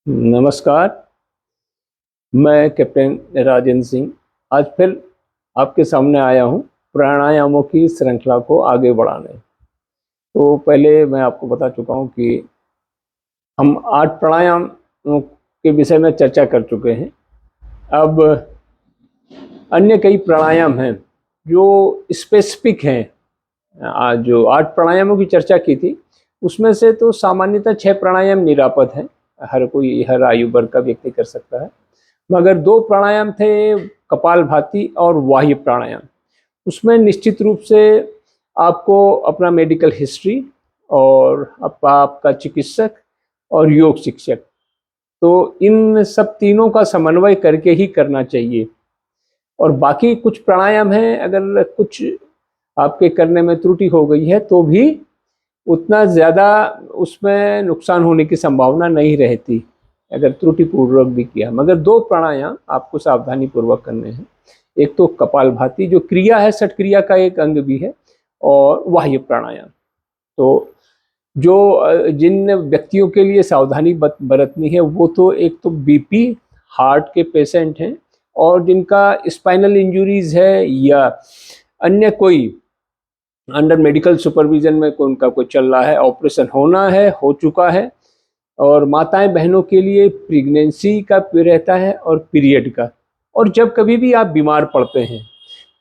नमस्कार। मैं कैप्टन राजेंद्र सिंह आज फिर आपके सामने आया हूं प्राणायामों की श्रृंखला को आगे बढ़ाने। तो पहले मैं आपको बता चुका हूं कि हम 8 प्राणायाम के विषय में चर्चा कर चुके हैं। अब अन्य कई प्राणायाम हैं जो स्पेसिफिक हैं। आज जो 8 प्राणायामों की चर्चा की थी उसमें से तो सामान्यतः 6 प्राणायाम निरापद हैं, हर आयु वर्ग का व्यक्ति कर सकता है। मगर 2 प्राणायाम थे, कपालभाति और वाह्य प्राणायाम। उसमें निश्चित रूप से आपको अपना मेडिकल हिस्ट्री और आपका चिकित्सक और योग शिक्षक, तो इन सब तीनों का समन्वय करके ही करना चाहिए। और बाकी कुछ प्राणायाम हैं, अगर कुछ आपके करने में त्रुटि हो गई है तो भी उतना ज़्यादा उसमें नुकसान होने की संभावना नहीं रहती अगर त्रुटिपूर्वक भी किया। मगर 2 प्राणायाम आपको सावधानी पूर्वक करने हैं। एक तो कपालभाति जो क्रिया है, षट क्रिया का एक अंग भी है, और वाह्य प्राणायाम। तो जो जिन व्यक्तियों के लिए सावधानी बरतनी है वो तो एक तो बीपी हार्ट के पेशेंट हैं, और जिनका स्पाइनल इंजुरीज है या अन्य कोई अंडर मेडिकल सुपरविजन में उनका कोई चल रहा है, ऑपरेशन होना है, हो चुका है। और माताएं बहनों के लिए प्रेगनेंसी का रहता है और पीरियड का। और जब कभी भी आप बीमार पड़ते हैं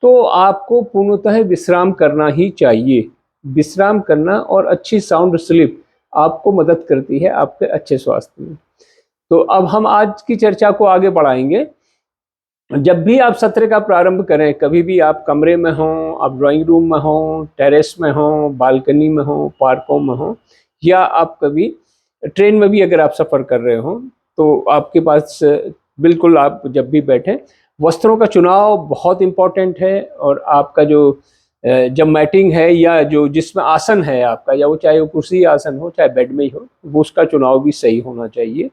तो आपको पूर्णतः विश्राम करना ही चाहिए। विश्राम करना और अच्छी साउंड स्लीप आपको मदद करती है आपके अच्छे स्वास्थ्य में। तो अब हम आज की चर्चा को आगे बढ़ाएंगे। जब भी आप सत्र का प्रारंभ करें, कभी भी आप कमरे में हों, आप ड्राइंग रूम में हों, टेरेस में हों, बालकनी में हों, पार्कों में हों, या आप कभी ट्रेन में भी अगर आप सफ़र कर रहे हों, तो आपके पास बिल्कुल आप जब भी बैठें, वस्त्रों का चुनाव बहुत इम्पोर्टेंट है। और आपका जो जब मैटिंग है या जो जिसमें आसन है आपका, या वो चाहे वो कुर्सी आसन हो चाहे बेड में ही हो, वो उसका चुनाव भी सही होना चाहिए।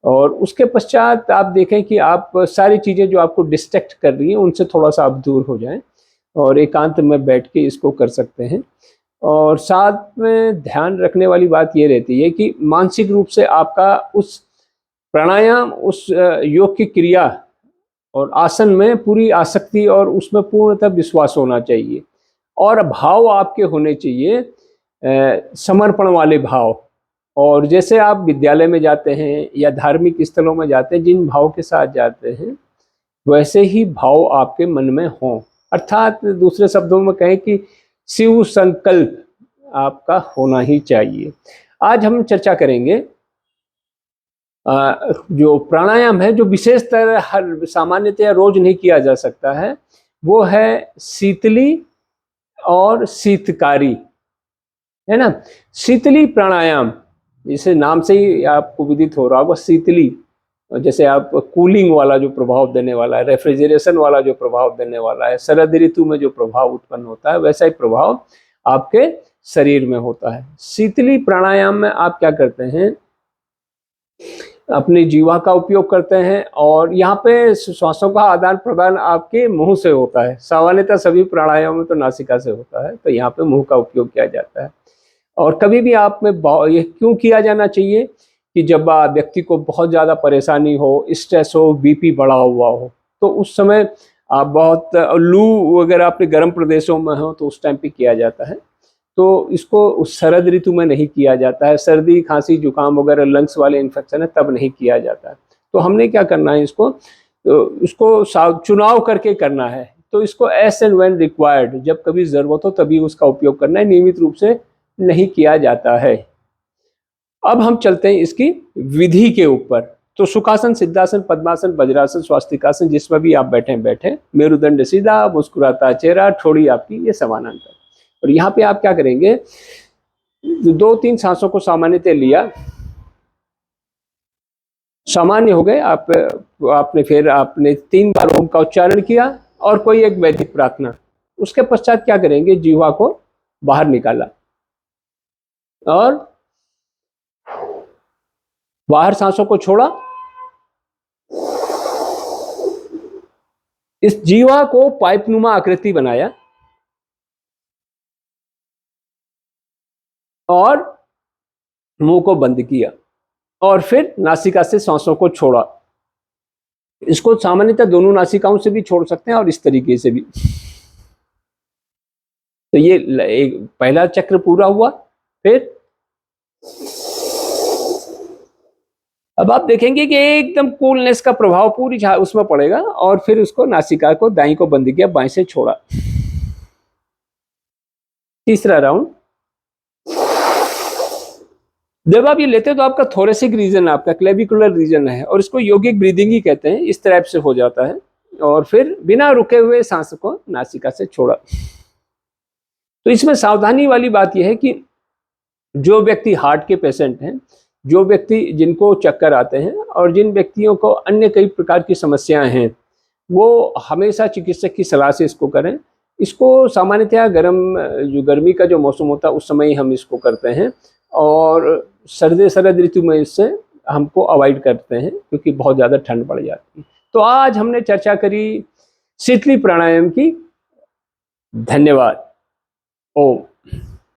और उसके पश्चात आप देखें कि आप सारी चीज़ें जो आपको डिस्ट्रैक्ट कर रही हैं उनसे थोड़ा सा आप दूर हो जाएं और एकांत में बैठ के इसको कर सकते हैं। और साथ में ध्यान रखने वाली बात ये रहती है कि मानसिक रूप से आपका उस प्राणायाम, उस योग की क्रिया और आसन में पूरी आसक्ति और उसमें पूर्णतः विश्वास होना चाहिए। और भाव आपके होने चाहिए समर्पण वाले भाव। और जैसे आप विद्यालय में जाते हैं या धार्मिक स्थलों में जाते हैं, जिन भाव के साथ जाते हैं वैसे ही भाव आपके मन में हों। अर्थात दूसरे शब्दों में कहें कि शिव संकल्प आपका होना ही चाहिए। आज हम चर्चा करेंगे जो प्राणायाम है, जो विशेषतर हर सामान्यतया रोज नहीं किया जा सकता है, वो है शीतली और शीतकारी, है ना। शीतली प्राणायाम, जैसे नाम से ही आपको विदित हो रहा होगा, शीतली जैसे आप कूलिंग वाला जो प्रभाव देने वाला है, रेफ्रिजरेशन वाला जो प्रभाव देने वाला है, शरद ऋतु में जो प्रभाव उत्पन्न होता है वैसा ही प्रभाव आपके शरीर में होता है। शीतली प्राणायाम में आप क्या करते हैं, अपनी जीवा का उपयोग करते हैं, और यहाँ पे श्वासों का आदान प्रदान आपके मुंह से होता है। सामान्यतः सभी प्राणायाम में तो नासिका से होता है, तो यहाँ पे मुंह का उपयोग किया जाता है। और कभी भी आप में ये क्यों किया जाना चाहिए कि जब व्यक्ति को बहुत ज़्यादा परेशानी हो, स्ट्रेस हो, बीपी बढ़ा हुआ हो, तो उस समय आप बहुत लू अगर आपने गर्म प्रदेशों में हो तो उस टाइम पे किया जाता है। तो इसको उस शरद ऋतु में नहीं किया जाता है। सर्दी, खांसी, जुकाम वगैरह लंग्स वाले इन्फेक्शन है तब नहीं किया जाता है। तो हमने क्या करना है, इसको चुनाव करके करना है। तो इसको एस एंड व्हेन रिक्वायर्ड, जब कभी ज़रूरत हो तभी उसका उपयोग करना है, नियमित रूप से नहीं किया जाता है। अब हम चलते हैं इसकी विधि के ऊपर। तो सुखासन, सिद्धासन, पद्मासन, वज्रासन, स्वास्तिकासन, जिसमें भी आप बैठे, मेरुदंड सीधा, मुस्कुराता चेहरा, ठोड़ी आपकी ये समानांतर। और यहाँ पे आप क्या करेंगे, 2-3 सांसों को सामान्यतः लिया, सामान्य हो गए आप, आपने 3 बार ओम का उच्चारण किया और कोई एक वैदिक प्रार्थना। उसके पश्चात क्या करेंगे, जीवा को बाहर निकाला और बाहर सांसों को छोड़ा। इस जीवा को पाइपनुमा आकृति बनाया और मुंह को बंद किया। और फिर नासिका से सांसों को छोड़ा। इसको सामान्यतः दोनों नासिकाओं से भी छोड़ सकते हैं और इस तरीके से भी। तो ये एक पहला चक्र पूरा हुआ। फिर अब आप देखेंगे कि एकदम कूलनेस का प्रभाव पूरी उसमें पड़ेगा और फिर उसको नासिका को दाईं को बंद किया, बाएं से छोड़ा। तीसरा राउंड, जब आप ये लेते हैं तो आपका थोरेसिक रीजन, आपका क्लेविकुलर रीजन है और इसको योगिक ब्रीदिंग ही कहते हैं, इस तरह से हो जाता है। और फिर बिना रुके हुए सांस को नासिका से छोड़ा। तो इसमें सावधानी वाली बात यह है कि जो व्यक्ति हार्ट के पेशेंट हैं, जो व्यक्ति जिनको चक्कर आते हैं और जिन व्यक्तियों को अन्य कई प्रकार की समस्याएं हैं, वो हमेशा चिकित्सक की सलाह से इसको करें। इसको सामान्यतः गर्मी का जो मौसम होता है उस समय ही हम इसको करते हैं और शरद ऋतु में इससे हमको अवॉइड करते हैं क्योंकि बहुत ज़्यादा ठंड पड़ जाती है। तो आज हमने चर्चा करी शीतली प्राणायाम की। धन्यवाद। ओम।